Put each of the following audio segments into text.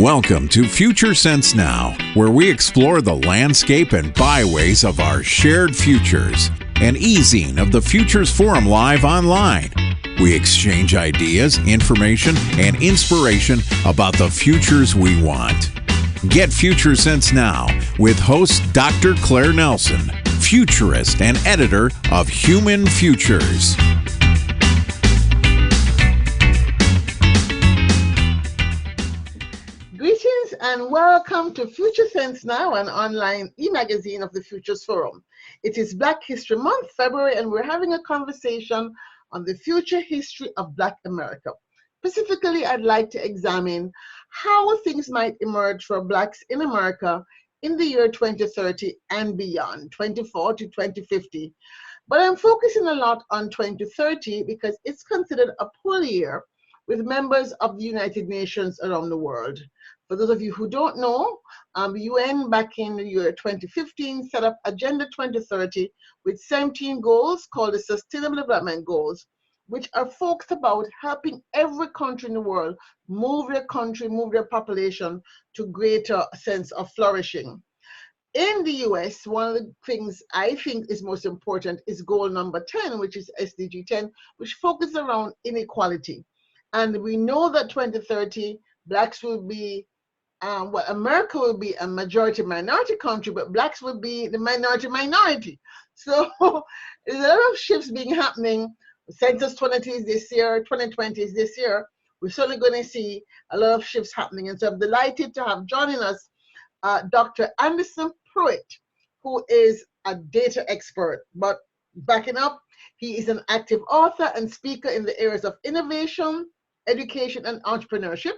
Welcome to Future Sense Now, where we explore the landscape and byways of our shared futures, an e-zine of the Futures Forum live online. We exchange ideas, information, and inspiration about the futures we want. Get Future Sense Now with host Dr. Claire Nelson, futurist and editor of Human Futures. Greetings and welcome to Future Sense Now, an online e-magazine of the Futures Forum. It is Black History Month, February, and we're having a conversation on the future history of Black America. Specifically, I'd like to examine how things might emerge for Blacks in America in the year 2030 and beyond, 2040, 2050. But I'm focusing a lot on 2030 because it's considered a poll year with members of the United Nations around the world. For those of you who don't know, the UN back in the year 2015 set up Agenda 2030 with 17 goals called the Sustainable Development Goals, which are focused about helping every country in the world move their country, move their population to greater sense of flourishing. In the US, one of the things I think is most important is goal number 10, which is SDG 10, which focuses around inequality. And we know that 2030, Blacks will be, America will be a majority minority country, but Blacks will be the minority. So there's a lot of shifts being happening. Census 20 is this year, 2020 is this year. We're certainly going to see a lot of shifts happening. And so I'm delighted to have joining us Dr. Anderson, who is a data expert. But backing up, he is an active author and speaker in the areas of innovation, education, and entrepreneurship.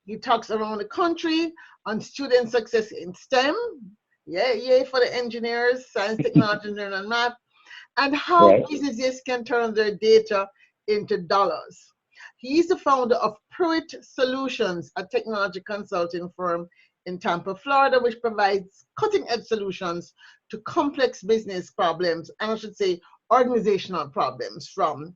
He talks around the country on student success in STEM, yay for the engineers, science, technology, engineering, and math, and how businesses can turn their data into dollars. He is the founder of Prewitt Solutions, a technology consulting firm in Tampa, Florida, which provides cutting-edge solutions to complex business problems, and I should say organizational problems, from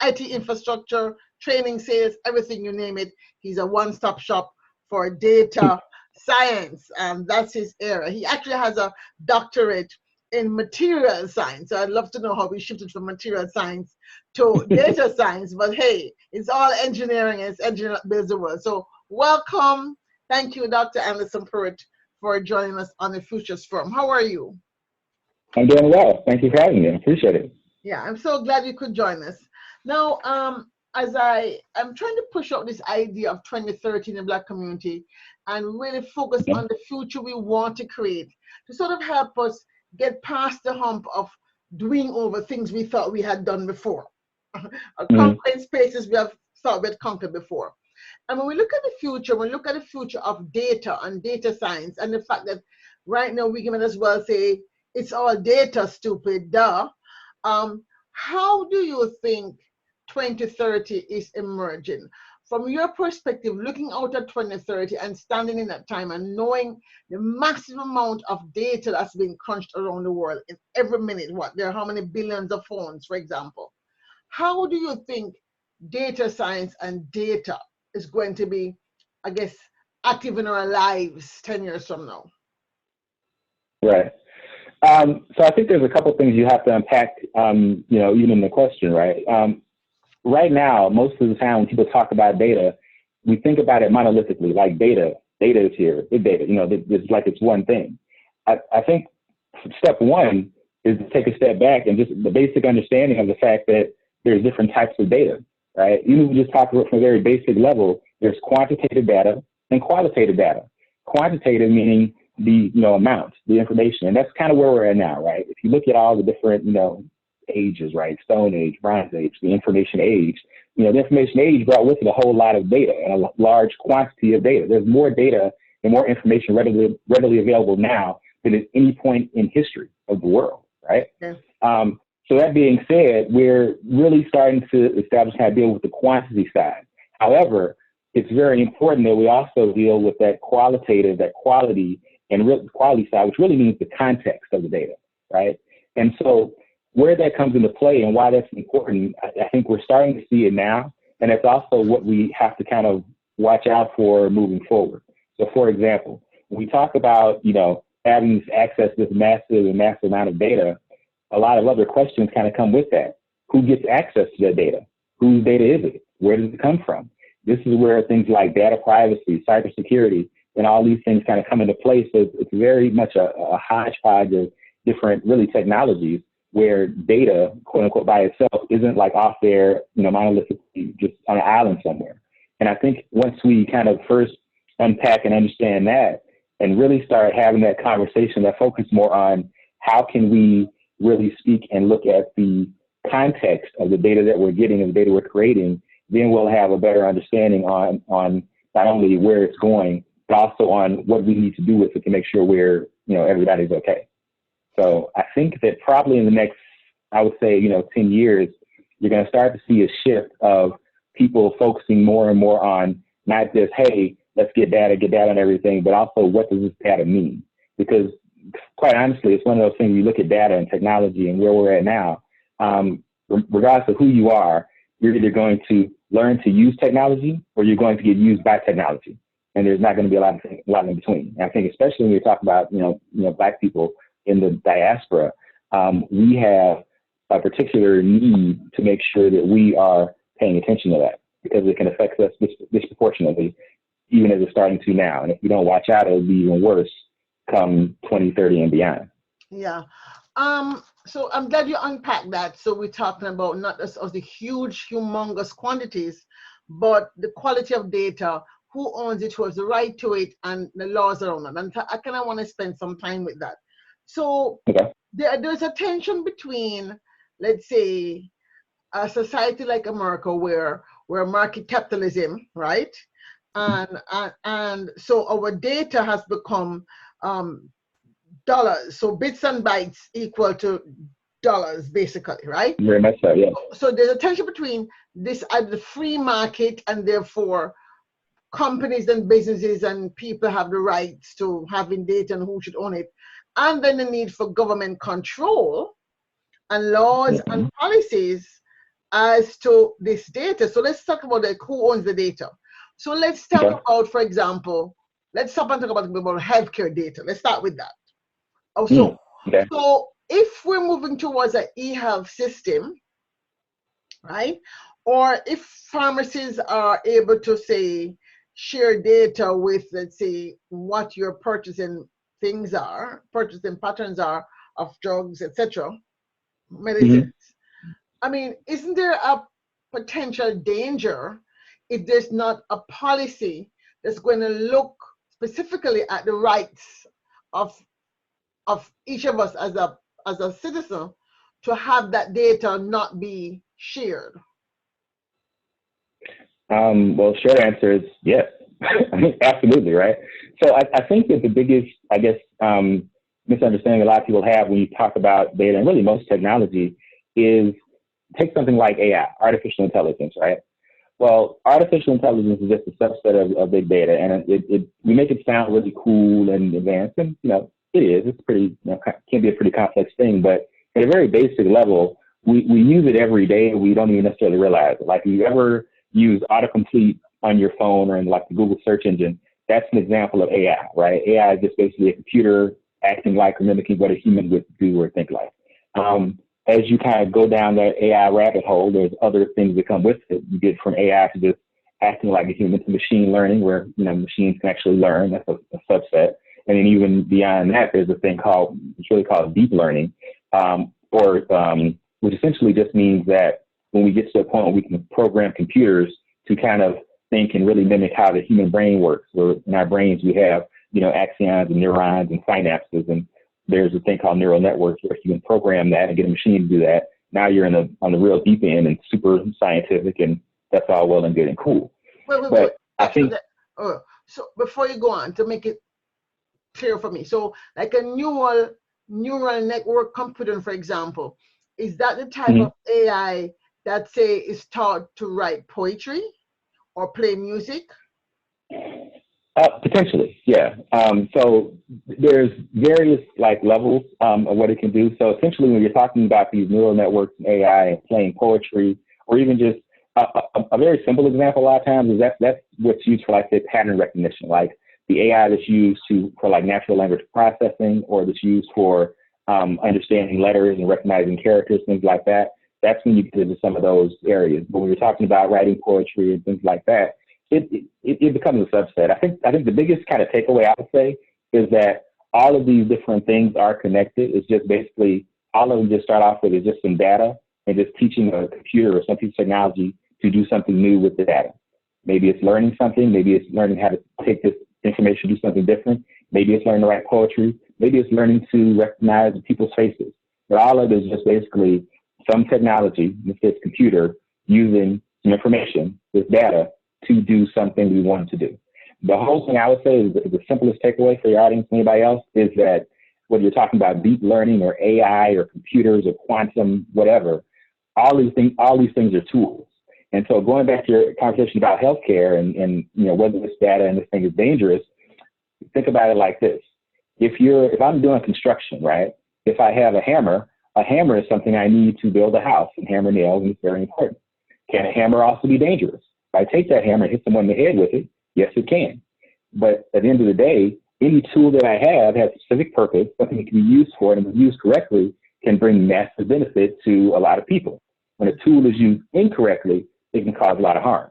IT infrastructure, training, sales, everything, you name it. He's a one-stop shop for data science, and that's his area. He actually has a doctorate in material science. So I'd love to know how we shifted from material science to data science, but hey, it's all engineering, it's engineering that builds the world. So welcome. Thank you, Dr. Anderson, for joining us on the Futures Forum. How are you? I'm doing well. Thank you for having me. I appreciate it. Yeah, I'm so glad you could join us. Now, as I'm trying to push out this idea of 2030 in the Black community and really focus on the future we want to create to sort of help us get past the hump of doing over things we thought we had done before, conquering spaces we have thought we had conquered before. And when we look at the future, we look at the future of data and data science and the fact that right now we can as well say it's all data, stupid, duh. How do you think 2030 is emerging? From your perspective, looking out at 2030 and standing in that time and knowing the massive amount of data that's being crunched around the world in every minute, there are how many billions of phones, for example. How do you think data science and data is going to be, I guess, active in our lives 10 years from now? Right. So I think there's a couple things you have to unpack, even in the question, right? Right now, most of the time when people talk about data, we think about it monolithically, like data is here, big data, it's like it's one thing. I think step one is to take a step back and just the basic understanding of the fact that there's different types of data, right? Even if we just talk about from a very basic level, there's quantitative data and qualitative data. Quantitative meaning the amount, the information, and that's kind of where we're at now, right? If you look at all the different ages, right? Stone Age, Bronze Age, the Information Age. The Information Age brought with it a whole lot of data and a large quantity of data. There's more data and more information readily available now than at any point in history of the world, right? Yeah. So that being said, we're really starting to establish how to deal with the quantity side. However, it's very important that we also deal with that qualitative, that quality and quality side, which really means the context of the data, right? And so where that comes into play and why that's important, I think we're starting to see it now. And it's also what we have to kind of watch out for moving forward. So for example, when we talk about, having access to this massive amount of data, a lot of other questions kind of come with that. Who gets access to that data? Whose data is it? Where does it come from? This is where things like data privacy, cybersecurity, and all these things kind of come into play. So it's very much a hodgepodge of different really technologies where data, quote unquote, by itself isn't like off there, monolithically just on an island somewhere. And I think once we kind of first unpack and understand that and really start having that conversation that focus more on how can we really speak and look at the context of the data that we're getting and the data we're creating, then we'll have a better understanding on not only where it's going, but also on what we need to do with it to make sure we're, everybody's okay. So I think that probably in the next, I would say, 10 years, you're going to start to see a shift of people focusing more and more on not just, hey, let's get data on everything, but also what does this data mean? Because quite honestly, it's one of those things, you look at data and technology and where we're at now, regardless of who you are, you're either going to learn to use technology or you're going to get used by technology. And there's not going to be a lot in between. And I think especially when you talk about, Black people in the diaspora, we have a particular need to make sure that we are paying attention to that because it can affect us disproportionately, even as it's starting to now. And if we don't watch out, it'll be even worse come 2030 and beyond. Yeah. So I'm glad you unpacked that. So we're talking about not just of the huge, humongous quantities, but the quality of data, who owns it, who has the right to it, and the laws around it. And I kind of want to spend some time with that. So okay. There's a tension between, let's say, a society like America where market capitalism, right? And so our data has become dollars. So bits and bytes equal to dollars, basically, right? Very much so, yeah. So there's a tension between this the free market, and therefore companies and businesses and people have the rights to having data and who should own it, and then the need for government control and laws and policies as to this data. So let's talk about who owns the data. So let's talk about, for example, let's stop and talk about healthcare data. Let's start with that. So if we're moving towards an e-health system, right? Or if pharmacies are able to say, share data with, let's say, what your purchasing patterns are of drugs, etc., medicines. I mean, isn't there a potential danger if there's not a policy that's going to look specifically at the rights of each of us as a citizen to have that data not be shared? Well, short answer is yes. Absolutely, right? So I think that the biggest, misunderstanding a lot of people have when you talk about data, and really most technology, is take something like AI, artificial intelligence, right? Well, artificial intelligence is just a subset of big data, and we make it sound really cool and advanced, and it is. It's pretty, can be a pretty complex thing, but at a very basic level, we use it every day, and we don't even necessarily realize it. Like, if you ever use autocomplete on your phone or in like the Google search engine, that's an example of AI, right? AI is just basically a computer acting like or mimicking what a human would do or think like. As you kind of go down that AI rabbit hole, there's other things that come with it. You get from AI to just acting like a human to machine learning, where machines can actually learn. That's a subset. And then even beyond that, there's a thing it's really called deep learning, which essentially just means that when we get to a point where we can program computers to kind of think and really mimic how the human brain works. Where in our brains we have, axons and neurons and synapses, and there's a thing called neural networks where you can program that and get a machine to do that. Now you're on the real deep end and super scientific, and that's all well and good and cool. Wait. I think. So before you go on, to make it clear for me, so like a neural network computer, for example, is that the type of AI that say is taught to write poetry or play music? Potentially, yeah. So there's various levels of what it can do. So essentially, when you're talking about these neural networks and AI and playing poetry, or even just a very simple example a lot of times is that's what's used for, like, say, pattern recognition, like the AI that's used for like natural language processing, or that's used for understanding letters and recognizing characters, things like that. That's when you get into some of those areas. But when you're talking about writing poetry and things like that, it becomes a subset. I think the biggest kind of takeaway I would say is that all of these different things are connected. It's just basically all of them just start off with is just some data and just teaching a computer or some piece of technology to do something new with the data. Maybe it's learning something. Maybe it's learning how to take this information, do something different. Maybe it's learning to write poetry. Maybe it's learning to recognize people's faces. But all of it is just basically some technology, this computer, using some information, this data, to do something we want it to do. The whole thing I would say is the simplest takeaway for your audience, anybody else, is that whether you're talking about deep learning or AI or computers or quantum, whatever, all these things are tools. And so going back to your conversation about healthcare and whether this data and this thing is dangerous, think about it like this. If I'm doing construction, right? If I have a hammer is something I need to build a house, and hammer nails is very important. Can a hammer also be dangerous? If I take that hammer and hit someone in the head with it, yes, it can. But at the end of the day, any tool that I have has a specific purpose, something it can be used for, and if used correctly, can bring massive benefit to a lot of people. When a tool is used incorrectly, it can cause a lot of harm.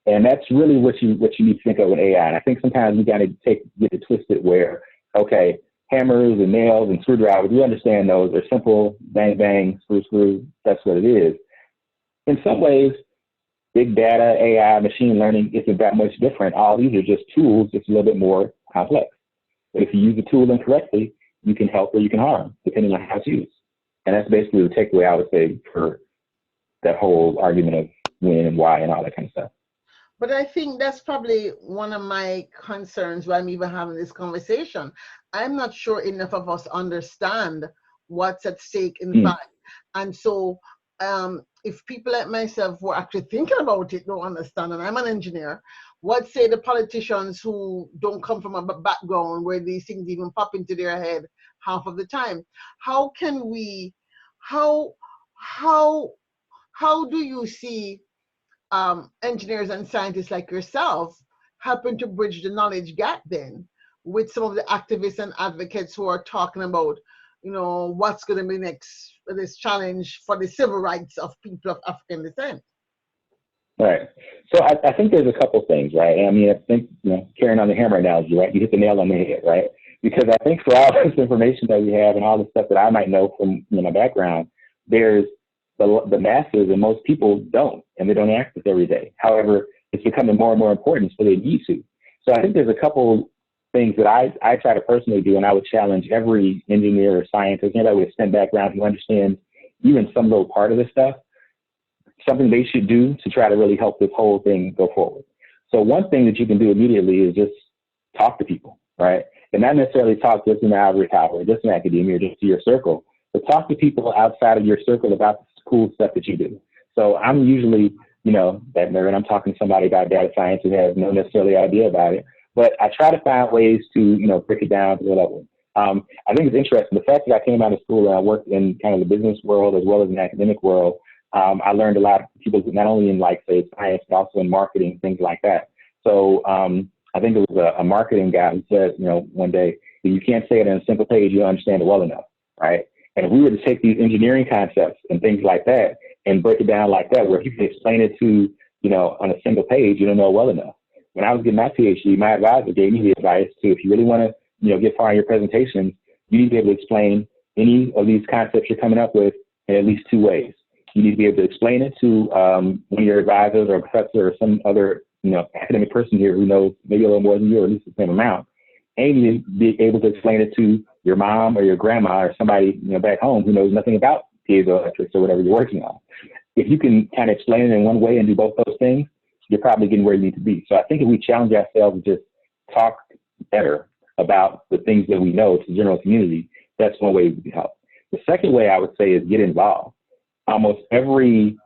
And that's really what you need to think of with AI. And I think sometimes we got to get it twisted where, okay, hammers and nails and screwdrivers, we understand those are simple, bang, bang, screw, screw, that's what it is. In some ways, big data, AI, machine learning isn't that much different. All these are just tools, just a little bit more complex. But if you use the tool incorrectly, you can help or you can harm, depending on how it's used. And that's basically the takeaway I would say for that whole argument of when and why and all that kind of stuff. But I think that's probably one of my concerns why I'm even having this conversation. I'm not sure enough of us understand what's at stake in fact. And so if people like myself who are actually thinking about it don't understand, and I'm an engineer, what say the politicians who don't come from a background where these things even pop into their head half of the time? How can we, how do you see engineers and scientists like yourself helping to bridge the knowledge gap then with some of the activists and advocates who are talking about, what's going to be next for this challenge for the civil rights of people of African descent? Right. So I think there's a couple things, right? I mean, I think, carrying on the hammer analogy, right? You hit the nail on the head, right? Because I think for all this information that we have and all the stuff that I might know from my background, there's the masses, and most people don't, and they don't access every day. However, it's becoming more and more important, so they need to. So I think there's a couple things that I try to personally do, and I would challenge every engineer or scientist, anybody with a STEM background who understands even some little part of this stuff, something they should do to try to really help this whole thing go forward. So one thing that you can do immediately is just talk to people, right? And not necessarily talk just in the ivory tower, just in academia, or just to your circle, but talk to people outside of your circle about the cool stuff that you do. So I'm usually, that nerd, I'm talking to somebody about data science who has no necessarily idea about it, but I try to find ways to, break it down to the level. I think it's interesting. The fact that I came out of school and I worked in kind of the business world as well as in the academic world, I learned a lot of people, not only in say science, but also in marketing, things like that. So I think it was a marketing guy who said, one day, you can't say it on a simple page, you don't understand it well enough, right? And if we were to take these engineering concepts and things like that and break it down like that, where you can explain it to, on a single page, you don't know it well enough. When I was getting my PhD, my advisor gave me the advice to, if you really want to, get far in your presentations, you need to be able to explain any of these concepts you're coming up with in at least two ways. You need to be able to explain it to one of your advisors or a professor or some other, academic person here who knows maybe a little more than you, or at least the same amount. And you need to be able to explain it to your mom or your grandma or somebody, back home who knows nothing about piezoelectrics or whatever you're working on. If you can kind of explain it in one way and do both those things, you're probably getting where you need to be. So I think if we challenge ourselves to just talk better about the things that we know to the general community, that's one way we can help. The second way I would say is get involved. Almost every,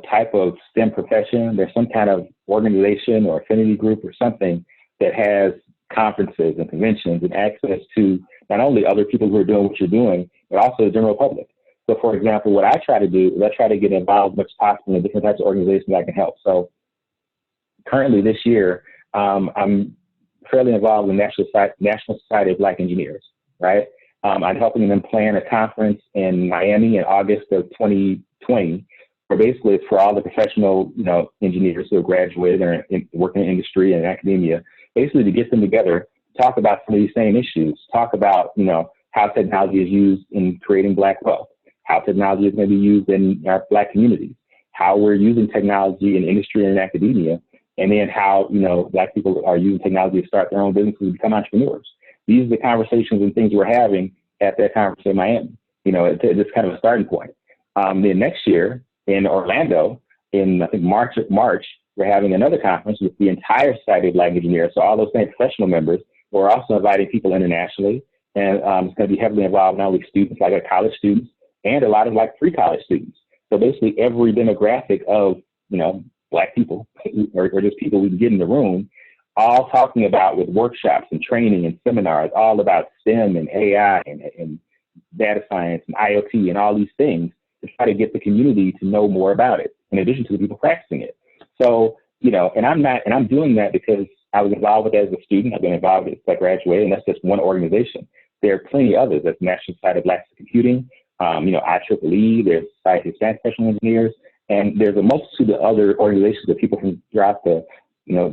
type of STEM profession, there's some kind of organization or affinity group or something that has conferences and conventions and access to not only other people who are doing what you're doing, but also the general public. So for example, what I try to do is I try to get involved as much as possible in different types of organizations I can help. So currently this year, I'm fairly involved in the National Society of Black Engineers, right? I'm helping them plan a conference in Miami in August of 2020, where basically it's for all the professional, engineers who have graduated or working in industry and academia, basically to get them together, talk about some of these same issues, talk about, how technology is used in creating Black wealth, how technology is going to be used in our Black communities, how we're using technology in industry and in academia, and then how, Black people are using technology to start their own businesses and become entrepreneurs. These are the conversations and things we're having at that conference in Miami. It's kind of a starting point. Then next year in Orlando, in I think March, we're having another conference with the entire Society of Black Engineers. So all those same professional members. We're also inviting people internationally, and it's going to be heavily involved not only students, like college students, and a lot of pre-college students. So basically every demographic of Black people or just people we can get in the room, all talking about with workshops and training and seminars, all about STEM and AI and data science and IoT and all these things to try to get the community to know more about it, in addition to the people practicing it. So, and I'm doing that because I was involved with it as a student. I've been involved with it since I graduated, and that's just one organization. There are plenty others. That's the National Society of Black Computing, IEEE, there's Society of Science Professional Engineers, and there's a multitude of other organizations that people from throughout the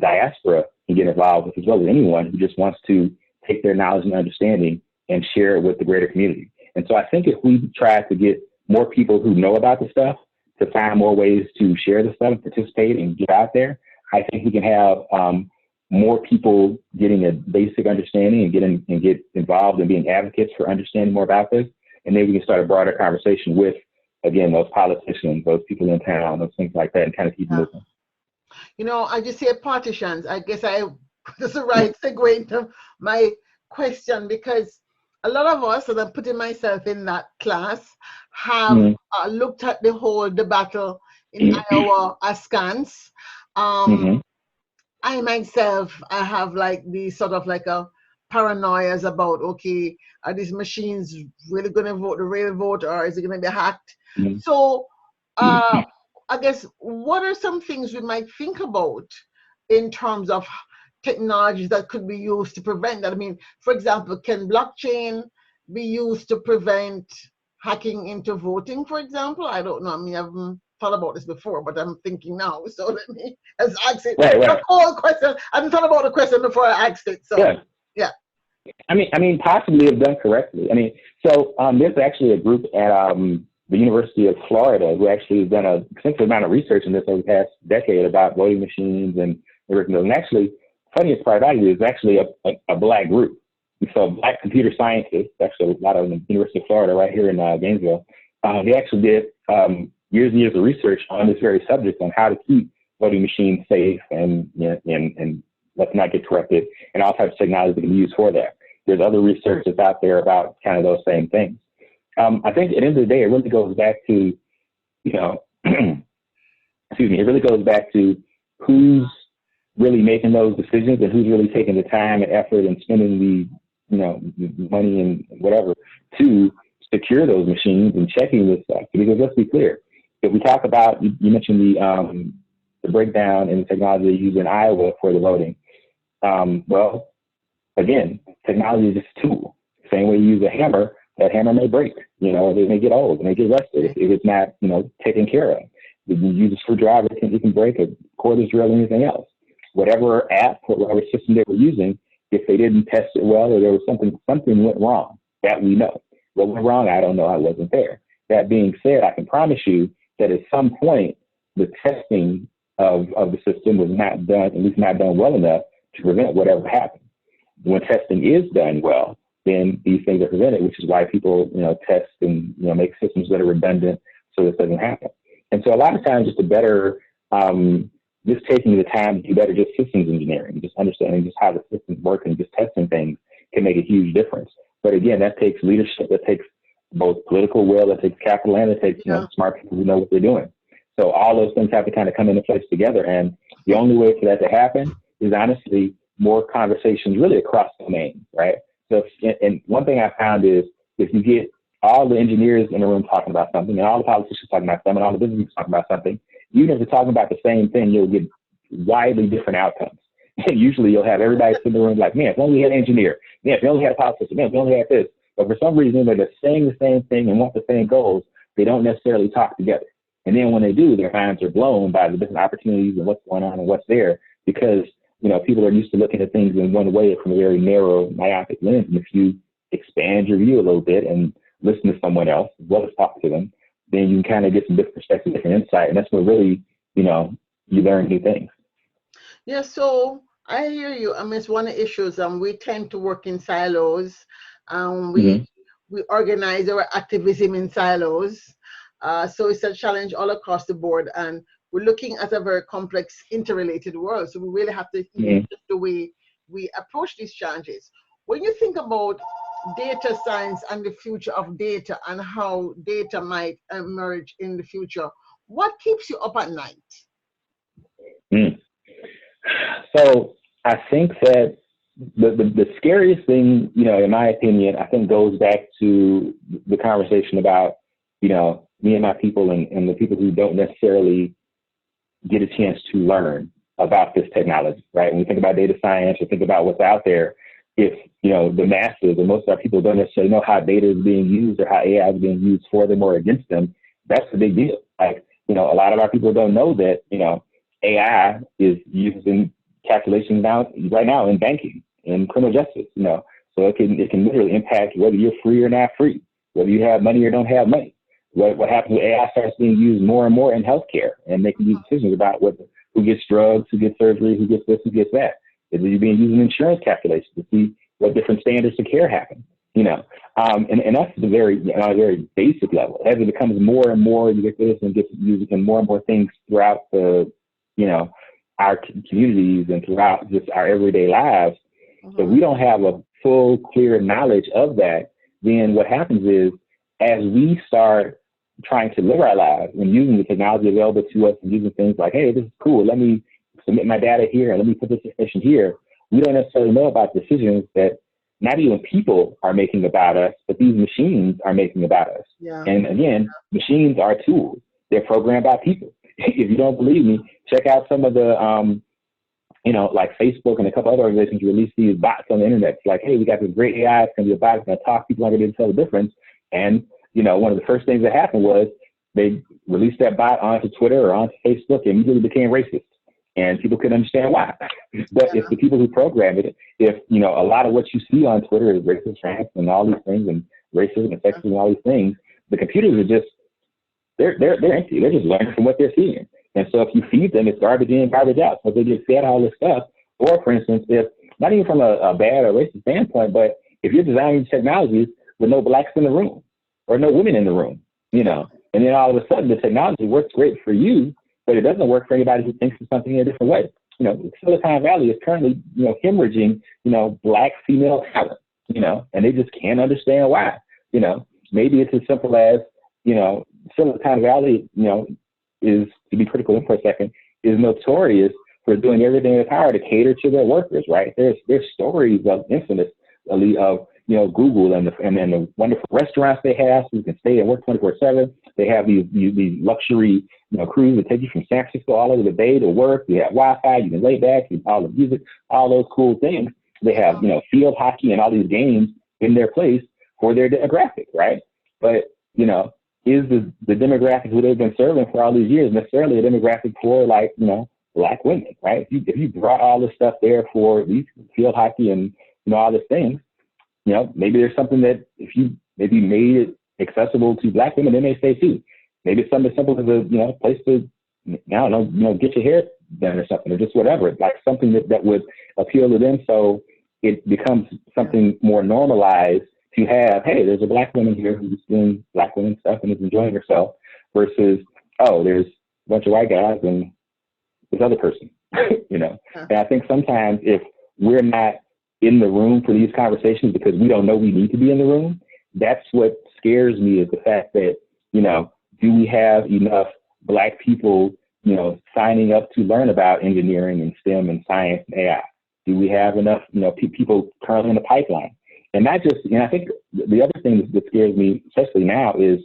diaspora can get involved with, as well as anyone who just wants to take their knowledge and understanding and share it with the greater community. And so I think if we try to get more people who know about the stuff to find more ways to share the stuff, participate, and get out there, I think we can have more people getting a basic understanding and get involved in being advocates for understanding more about this. And then we can start a broader conversation with, again, those politicians, those people in town, those things like that, and kind of keep moving. I just say partitions. I guess that's the right segue into my question, because a lot of us, and I'm putting myself in that class, have looked at the whole debacle in Iowa askance. I myself, I have the sort of a paranoias about, okay, are these machines really going to vote the real vote, or is it going to be hacked? So I guess, what are some things we might think about in terms of technologies that could be used to prevent that? I mean, for example, can blockchain be used to prevent hacking into voting, for example? I don't know. I mean, I haven't thought about this before, but I'm thinking now. So let me ask it. Right. A cold question. I haven't thought about the question before I asked it. So yeah. I mean, possibly if done correctly. I mean, so there's actually a group at the University of Florida who actually has done an extensive amount of research in this over the past decade about voting machines and everything. And actually, funniest part about it is actually a Black group. So Black computer scientists, actually a lot of them in the University of Florida right here in Gainesville, they actually did years and years of research on this very subject, on how to keep voting machines safe and let's not get corrupted, and all types of technology that can be used for that. There's other research that's out there about kind of those same things. I think at the end of the day, it really goes back to, it really goes back to who's really making those decisions and who's really taking the time and effort and spending the money and whatever to secure those machines and checking this stuff. Because let's be clear, if we talk about, you mentioned the breakdown in the technology they use in Iowa for the voting. Well, again, technology is just a tool. Same way you use a hammer, that hammer may break, it may get old, it may get rusted if it's not, taken care of. If you use a screwdriver, it can break a cordless drill or anything else. Whatever app or whatever system they were using, if they didn't test it well or there was something went wrong, that we know. What went wrong, I don't know, I wasn't there. That being said, I can promise you that at some point, the testing of the system was not done, at least not done well enough to prevent whatever happened. When testing is done well, then these things are prevented, which is why people, test and, make systems that are redundant so this doesn't happen. And so a lot of times just a better, just taking the time to do better, just systems engineering, just understanding just how the systems work and just testing things can make a huge difference. But again, that takes leadership, that takes both political will, that takes capital, and it takes, smart people who know what they're doing. So all those things have to kind of come into place together. And the only way for that to happen is honestly more conversations really across domains, right? So, and one thing I found is if you get all the engineers in the room talking about something, and all the politicians talking about something, and all the business people talking about something, even if they're talking about the same thing, you'll get widely different outcomes. And usually you'll have everybody in the room like, man, if only we had an engineer, man, if we only had a politician, man, if we only had this. But for some reason, they're just saying the same thing and want the same goals. They don't necessarily talk together. And then when they do, their minds are blown by the different opportunities and what's going on and what's there, because, you know, people are used to looking at things in one way from a very narrow, myopic lens. And if you expand your view a little bit and listen to someone else as well as talk to them, then you can kind of get some different perspective, different insight. And that's what really, you know, you learn new things. Yeah, so I hear you. I mean, it's one of the issues. We tend to work in silos. We organize our activism in silos. So it's a challenge all across the board. And we're looking at a very complex, interrelated world. So we really have to change the way we approach these challenges. When you think about data science and the future of data and how data might emerge in the future, what keeps you up at night? So I think that the scariest thing, you know, in my opinion, I think goes back to the conversation about, you know, me and my people and the people who don't necessarily get a chance to learn about this technology, right? When we think about data science or think about what's out there, if, you know, the masses and most of our people don't necessarily know how data is being used or how AI is being used for them or against them, that's a big deal. Like, you know, a lot of our people don't know that, you know, AI is used in calculations now, right now in banking, in criminal justice, you know, so it can literally impact whether you're free or not free, whether you have money or don't have money. What happens when AI starts being used more and more in healthcare and making these decisions about who gets drugs, who gets surgery, who gets this, who gets that. Is it being used in insurance calculations to see what different standards of care happen, you know? And that's the very basic level. As it becomes more and more ubiquitous and gets used in more and more things throughout the, you know, our communities and throughout just our everyday lives, if we don't have a full, clear knowledge of that, then what happens is, as we start trying to live our lives and using the technology available to us and using things like, hey, this is cool, let me submit my data here and let me put this information here, we don't necessarily know about decisions that not even people are making about us, but these machines are making about us. Yeah. And again, machines are tools. They're programmed by people. If you don't believe me, check out some of the, you know, like Facebook and a couple other organizations release these bots on the internet. It's like, hey, we got this great AI, it's going to be a bot, it's going to talk, people aren't going to be able to tell the difference. And, you know, one of the first things that happened was they released that bot onto Twitter or onto Facebook and immediately became racist. And people couldn't understand why. But if the people who programmed it, if, you know, a lot of what you see on Twitter is racist rants and all these things and racism and sexism and all these things, the computers are just, they're empty. They're just learning from what they're seeing. And so if you feed them, it's garbage in, garbage out. So they get fed all this stuff. Or, for instance, if, not even from a bad or racist standpoint, but if you're designing technologies with no blacks in the room or no women in the room, you know, and then all of a sudden the technology works great for you, but it doesn't work for anybody who thinks of something in a different way. You know, Silicon Valley is currently, you know, hemorrhaging, you know, black female talent, you know, and they just can't understand why. You know, maybe it's as simple as, you know, Silicon Valley, you know, is, to be critical in for a second, is notorious for doing everything in their power to cater to their workers, right? There's stories of infinite of, you know, Google and the wonderful restaurants they have, so you can stay and work 24/7. They have these luxury, you know, crews that take you from San Francisco all over the Bay to work. You have Wi-Fi, you can lay back, you have all the music, all those cool things. They have, you know, field hockey and all these games in their place for their demographic, right? But, you know, is the demographic who they've been serving for all these years necessarily a demographic for, like, you know, black women, right? If you brought all this stuff there for these field hockey and, you know, all these things, you know, maybe there's something that if you maybe made it accessible to black women, they may stay too. Maybe it's something as simple as a, you know, place to, I don't know, you know, get your hair done or something, or just whatever, like something that would appeal to them. So it becomes something more normalized to have, hey, there's a black woman here who's doing black women stuff and is enjoying herself, versus, oh, there's a bunch of white guys and this other person, you know. And I think sometimes if we're not in the room for these conversations because we don't know we need to be in the room, that's what scares me, is the fact that, you know, do we have enough black people, you know, signing up to learn about engineering and STEM and science and AI? Do we have enough, you know, people currently in the pipeline? And not just, I think the other thing that scares me, especially now, is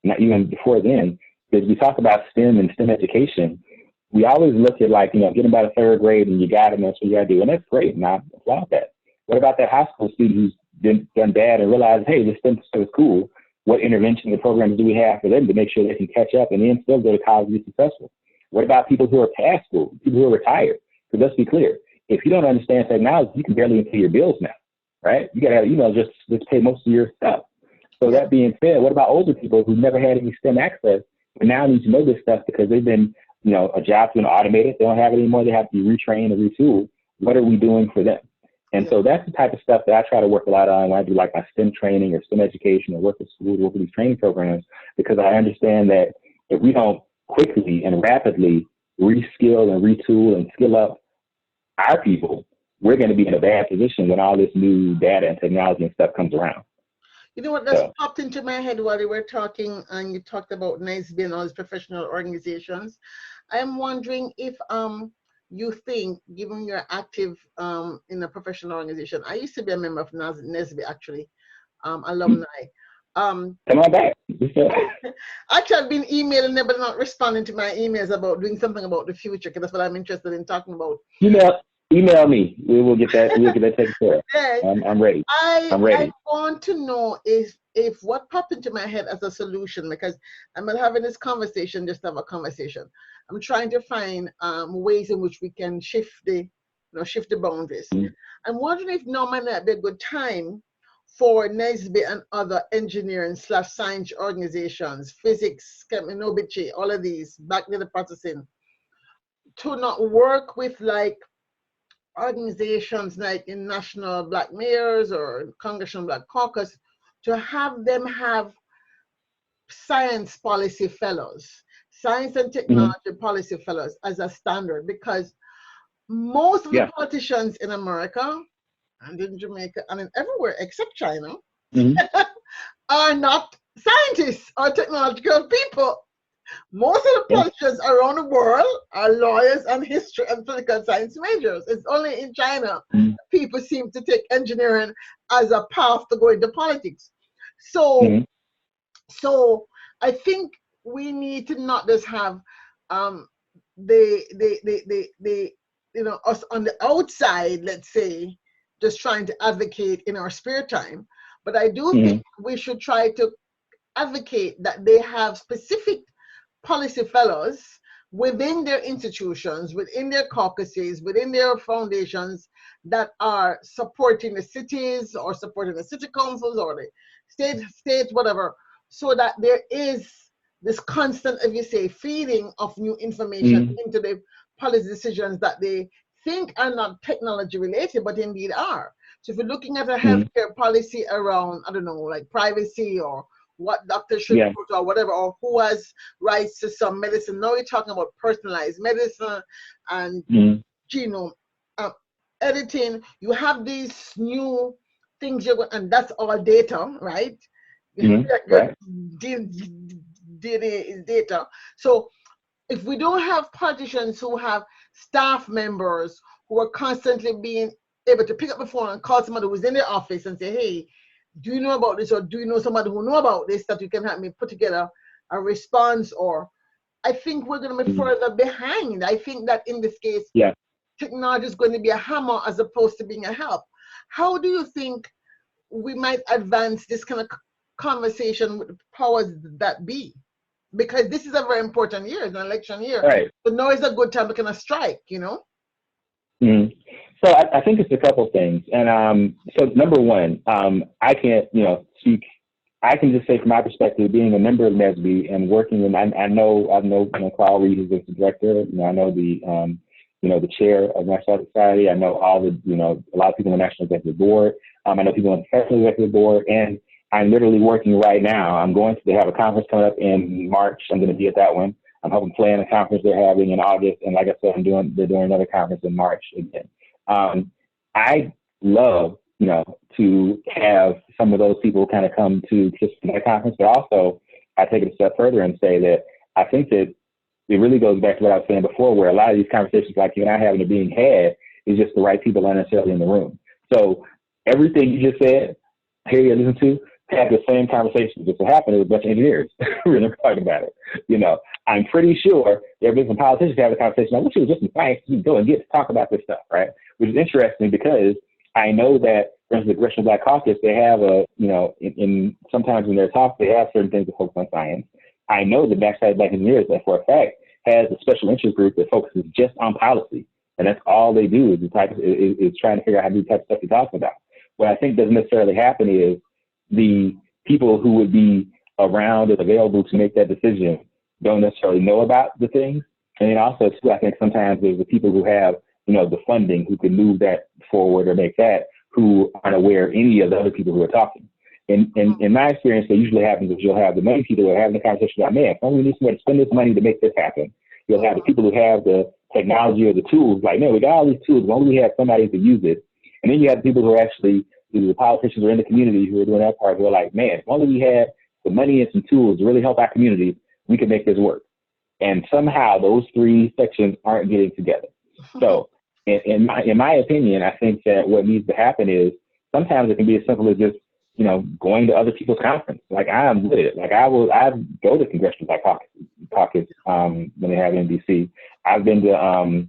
not even before then, is we talk about STEM and STEM education. We always look at like, getting by the third grade and you got them, that's what you got to do. And that's great. And I applaud that. What about that high school student who's done bad and realized, hey, this STEM stuff is cool? What intervention and programs do we have for them to make sure they can catch up and then still go to college and be successful? What about people who are past school, people who are retired? Because let's be clear, if you don't understand technology, you can barely pay your bills now, right? You got to have, just pay most of your stuff. So that being said, what about older people who never had any STEM access, but now need to know this stuff because they've been, a job's been automated, they don't have it anymore, they have to be retrained and retooled. What are we doing for them? And so that's the type of stuff that I try to work a lot on when I do like my STEM training or STEM education or work with schools, work with these training programs, because I understand that if we don't quickly and rapidly reskill and retool and skill up our people, we're going to be in a bad position when all this new data and technology and stuff comes around. You know what just popped into my head while you were talking and you talked about NISB and all these professional organizations. I'm wondering if you think, given you're active in a professional organization, I used to be a member of NISB actually, alumni. Come on back. Actually, I've been emailing them, but not responding to my emails about doing something about the future, because that's what I'm interested in talking about. Email me. We will get that. We'll get that taken care of. Yes. I'm ready. I'm ready. I want to know if what popped into my head as a solution, because I'm not having this conversation just to have a conversation. I'm trying to find ways in which we can shift the boundaries. Mm-hmm. I'm wondering if now might not be a good time for NISB and other engineering/science organizations, physics, cheminobiology, all of these, back to the processing, to not work with like organizations like in National Black Mayors or Congressional Black Caucus, to have them have science policy fellows, science and technology policy fellows as a standard, because most of the politicians in America and in Jamaica and in everywhere except China are not scientists or technological people. Most of the politicians around the world are lawyers and history and political science majors. It's only in China people seem to take engineering as a path to go into politics. So, so I think we need to not just have us on the outside, let's say, just trying to advocate in our spare time, but I do think we should try to advocate that they have specific policy fellows within their institutions, within their caucuses, within their foundations that are supporting the cities or supporting the city councils or the state, whatever, so that there is this constant, as you say, feeding of new information into the policy decisions that they think are not technology related, but indeed are. So if you're looking at a healthcare policy around, I don't know, like privacy or what doctors should put or whatever, or who has rights to some medicine. Now you're talking about personalized medicine and genome editing. You have these new things, and that's all data, right? Right. DNA is data. So if we don't have politicians who have staff members who are constantly being able to pick up the phone and call somebody who's in their office and say, hey, do you know about this, or do you know somebody who know about this that you can help me put together a response? Or I think we're going to be further behind. I think that in this case, technology is going to be a hammer as opposed to being a help. How do you think we might advance this kind of conversation with the powers that be? Because this is a very important year, it's an election year. Right. So now is a good time to kind of strike, So I think it's a couple things. And so number one, I can't, speak. I can just say from my perspective, being a member of NISB and working, and I know Carl Reed, who's the director. I know the chair of National Society. I know all the, a lot of people on the National Executive Board. I know people on the Professional Executive Board, and I'm literally working right now. I'm going to have a conference coming up in March. I'm going to be at that one. I'm hoping to play in a conference they're having in August, and like I said, they're doing another conference in March again. I love, to have some of those people kind of come to that conference, but also I take it a step further and say that I think that it really goes back to what I was saying before, where a lot of these conversations like you and I having are being had is just the right people not necessarily in the room. So everything you just said, hear you listen to have the same conversation. Just so happened, there's a bunch of engineers who are talking about it. You know, I'm pretty sure there have been some politicians who have a conversation. I wish it was just in science. You go and get to talk about this stuff, right? Which is interesting because I know that, for instance, the Congressional Black Caucus, they have a, you know, in sometimes in their talks, they have certain things that focus on science. I know the Backside Black Engineers, that for a fact, has a special interest group that focuses just on policy. And that's all they do is trying to figure out how to do the type of stuff you're talking about. What I think doesn't necessarily happen is the people who would be around and available to make that decision don't necessarily know about the things. And then also, too, I think sometimes there's the people who have, you know, the funding who can move that forward or make that, who aren't aware of any of the other people who are talking. And in my experience, what usually happens is you'll have the many people who are having the conversation about, man, we need somebody to spend this money to make this happen. You'll have the people who have the technology or the tools, like, man, we got all these tools, why don't we have somebody to use it? And then you have the people who are actually, either the politicians or in the community who are doing that part, who are like, man, if only we had the money and some tools to really help our community, we could make this work. And somehow those three sections aren't getting together. So in my opinion, I think that what needs to happen is sometimes it can be as simple as just, you know, going to other people's conference. Like, I'm with it. Like, I go to Congressional Black Caucus when they have it in DC. I've been to,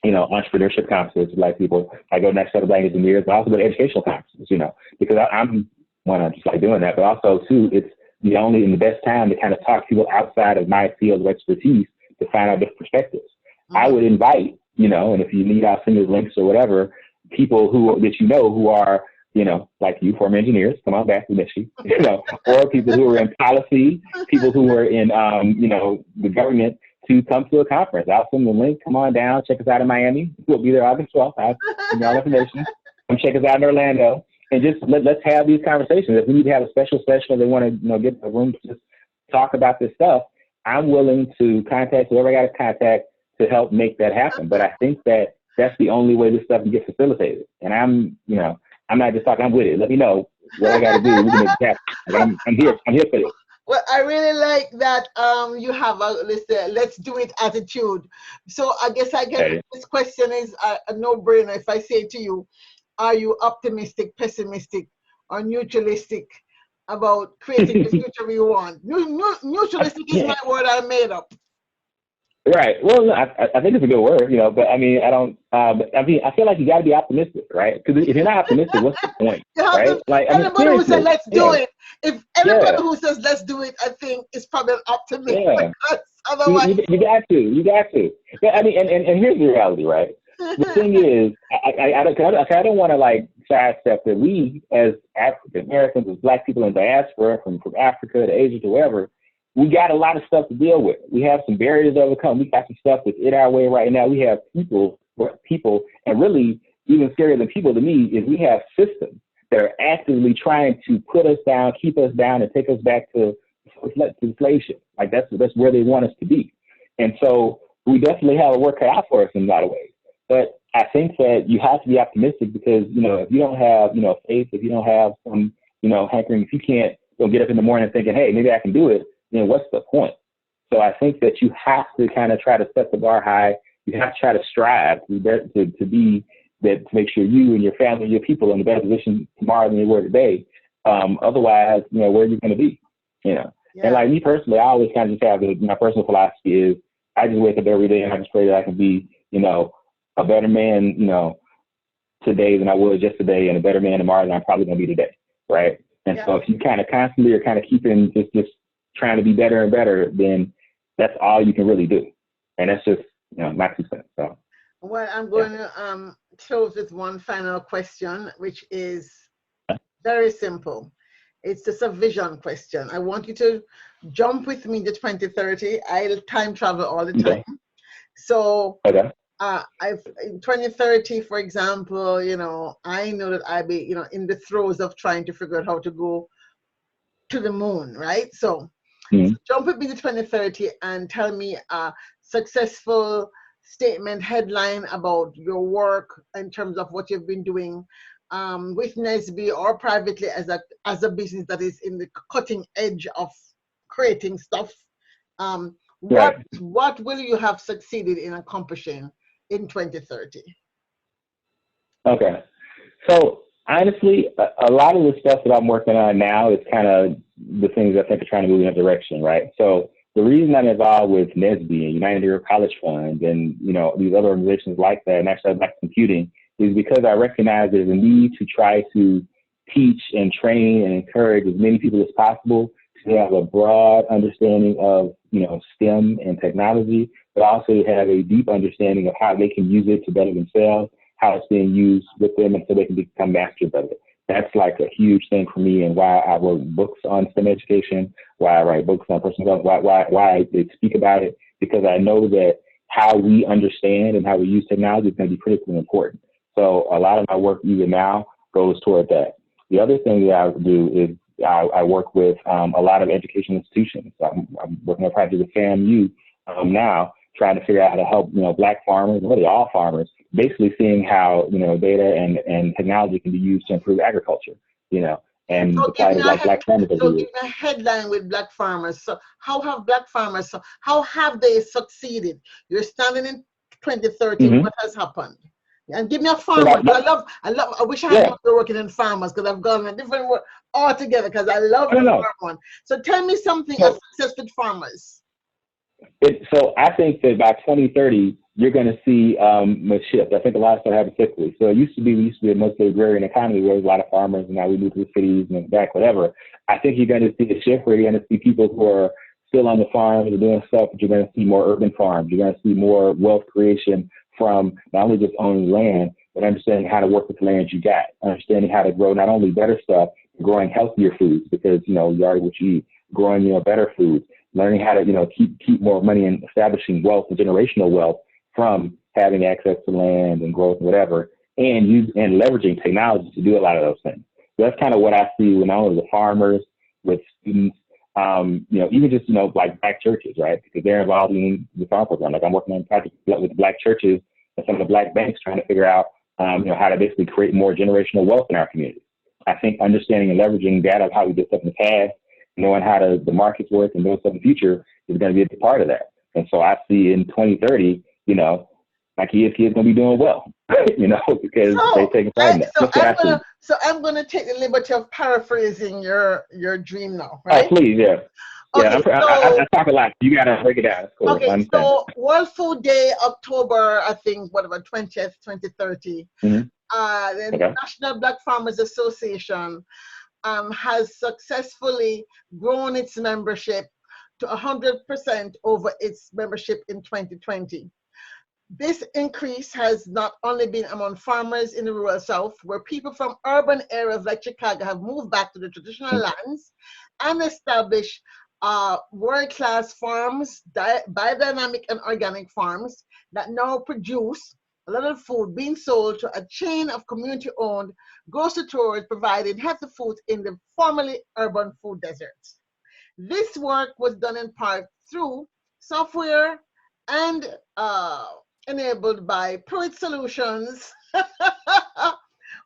you know, entrepreneurship conferences with Black people. I go next to other Black engineers, but I also go to educational conferences, you know, because I'm one, I just like doing that, but also too, it's the only and the best time to kind of talk to people outside of my field of expertise to find out different perspectives. I would invite, you know, and if you need, I'll send you links or whatever, people that you know who are, you know, like you, former engineers, come on back, we miss you, you know, or people who are in policy, people who are in, you know, the government, to come to a conference. I'll send the link. Come on down. Check us out in Miami. We'll be there August 12th. I'll send you all information. Come check us out in Orlando. And just let's have these conversations. If we need to have a special session or they want to, you know, get a room to just talk about this stuff, I'm willing to contact whoever I got to contact to help make that happen. But I think that that's the only way this stuff can get facilitated. And I'm, you know, I'm not just talking, I'm with it. Let me know what I got to do. We can make it happen. Like, I'm here for it. Well, I really like that you have a let's do it attitude. So I guess this question is a no-brainer. If I say to you, are you optimistic, pessimistic, or neutralistic about creating the future we want? Neutralistic is my word I made up. Right. Well, I think it's a good word, you know, but I mean, I don't, I mean, I feel like you got to be optimistic, right? Because if you're not optimistic, what's the point, right? Like, everybody who says, let's do it. If everybody who says, let's do it, I think is probably an optimist. Yeah. Otherwise, you got to. But, I mean, and here's the reality, right? The thing is, I don't want to like sidestep that we as African Americans, as Black people in diaspora, from Africa to Asia to wherever, we got a lot of stuff to deal with. We have some barriers to overcome. We got some stuff that's in our way right now. We have people, and really even scarier than people to me is we have systems that are actively trying to put us down, keep us down, and take us back to slave ship. Like that's where they want us to be. And so we definitely have a work cut out for us in a lot of ways. But I think that you have to be optimistic because, you know, if you don't have, you know, faith, if you don't have some, you know, hankering, if you can't get up in the morning thinking, hey, maybe I can do it, then what's the point? So I think that you have to kind of try to set the bar high. You have to try to strive to be that, to make sure you and your family and your people are in a better position tomorrow than they were today. Otherwise, you know, where are you going to be? You know, and like me personally, I always kind of just have my personal philosophy is I just wake up every day and I just pray that I can be, you know, a better man, you know, today than I was yesterday, and a better man tomorrow than I'm probably going to be today, right? And so if you kind of constantly are kind of keeping just trying to be better and better, then that's all you can really do. And that's just, you know, my 2 cents. So, well, I'm going to close with one final question, which is very simple. It's just a vision question. I want you to jump with me to 2030. I'll time travel all the time. So in 2030, for example, you know, I know that I'll be, you know, in the throes of trying to figure out how to go to the moon, right? So jump with me to 2030 and tell me a successful statement, headline about your work in terms of what you've been doing with Nesby or privately as a business that is in the cutting edge of creating stuff. What will you have succeeded in accomplishing in 2030? Okay. So Honestly, a lot of the stuff that I'm working on now is kind of the things I think are trying to move in that direction, right? So the reason I'm involved with NSBE and United Negro College Fund and, you know, these other organizations like that, and actually Black Computing, is because I recognize there's a need to try to teach and train and encourage as many people as possible to have a broad understanding of, you know, STEM and technology, but also have a deep understanding of how they can use it to better themselves, how it's being used with them, and so they can become masters of it. That's like a huge thing for me, and why I wrote books on STEM education, why I write books on personal development, why I speak about it, because I know that how we understand and how we use technology is going to be critically important. So a lot of my work even now goes toward that. The other thing that I do is I work with a lot of educational institutions. I'm working on a project with FAMU now, trying to figure out how to help, you know, Black farmers, really all farmers, basically seeing how, you know, data and technology can be used to improve agriculture, you know, and So the plight of like Black farmers. so give me a headline with Black farmers. So how have Black farmers, so how have they succeeded? You're standing in 2013, what has happened? And give me a farmer. I wish I had been working in farmers, because I've gone a different work altogether, because I love the farm one. So tell me something of success with farmers. So I think that by 2030, you're going to see a shift. I think a lot of stuff happens quickly. So we used to be a mostly agrarian economy where there's a lot of farmers, and now we move to the cities and back, whatever. I think you're going to see a shift where you're going to see people who are still on the farms and doing stuff, but you're going to see more urban farms. You're going to see more wealth creation from not only just owning land, but understanding how to work with the land you got, understanding how to grow not only better stuff, but growing healthier foods, because, you know, you already what you eat, growing, you know, better foods, learning how to, you know, keep more money and establishing wealth and generational wealth from having access to land and growth and whatever, and leveraging technology to do a lot of those things. So that's kind of what I see with not only the farmers, with students, you know, even just, you know, like Black churches, right? Because they're involved in the farm program. Like I'm working on a project with Black churches and some of the Black banks trying to figure out, you know, how to basically create more generational wealth in our community. I think understanding and leveraging data of how we did stuff in the past, knowing how the markets work and doing stuff in the future is going to be a big part of that. And so I see in 2030, you know, my kids going to be doing well, you know, because they take pride in that. So I'm going to take the liberty of paraphrasing your dream now, right? Oh, please, yeah. Okay, yeah, I talk a lot. You got to break it down. Cool. Okay, so World Food Day, October, I think, 20th, 2030. The National Black Farmers Association has successfully grown its membership to 100% over its membership in 2020. This increase has not only been among farmers in the rural South, where people from urban areas like Chicago have moved back to the traditional lands and established world-class farms, biodynamic and organic farms that now produce a lot of food being sold to a chain of community-owned grocery stores providing healthy foods in the formerly urban food deserts. This work was done in part through software and enabled by Prewitt Solutions,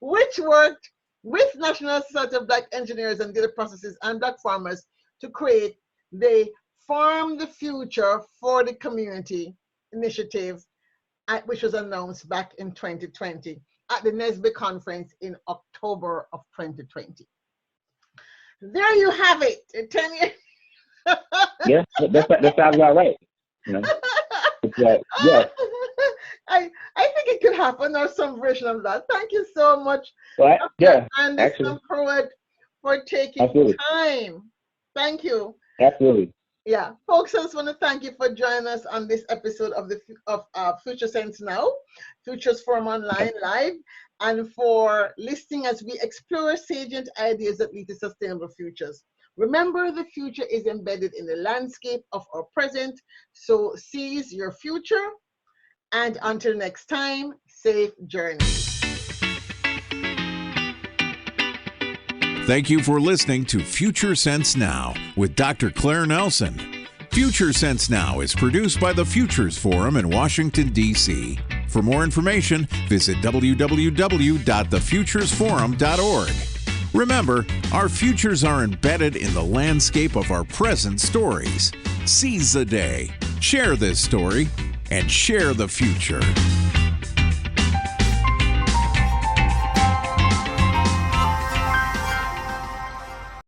which worked with National Society of Black Engineers and Data Processes and Black Farmers to create the Farm the Future for the Community initiative, which was announced back in 2020 at the NSBE conference in October of 2020. There you have it. 10 years. Yeah, that sounds about right. You know? Yeah. I think it could happen, or some version of that. Thank you so much, Dr. Anderson Prewitt, for taking time. Thank you. Absolutely. Yeah, folks, I just want to thank you for joining us on this episode of Future Sense Now, Futures Forum Online Live, and for listening as we explore salient ideas that lead to sustainable futures. Remember, the future is embedded in the landscape of our present, so seize your future. And until next time, safe journeys. Thank you for listening to Future Sense Now with Dr. Claire Nelson. Future Sense Now is produced by the Futures Forum in Washington, D.C. For more information, visit www.thefuturesforum.org. Remember, our futures are embedded in the landscape of our present stories. Seize the day, share this story, and share the future.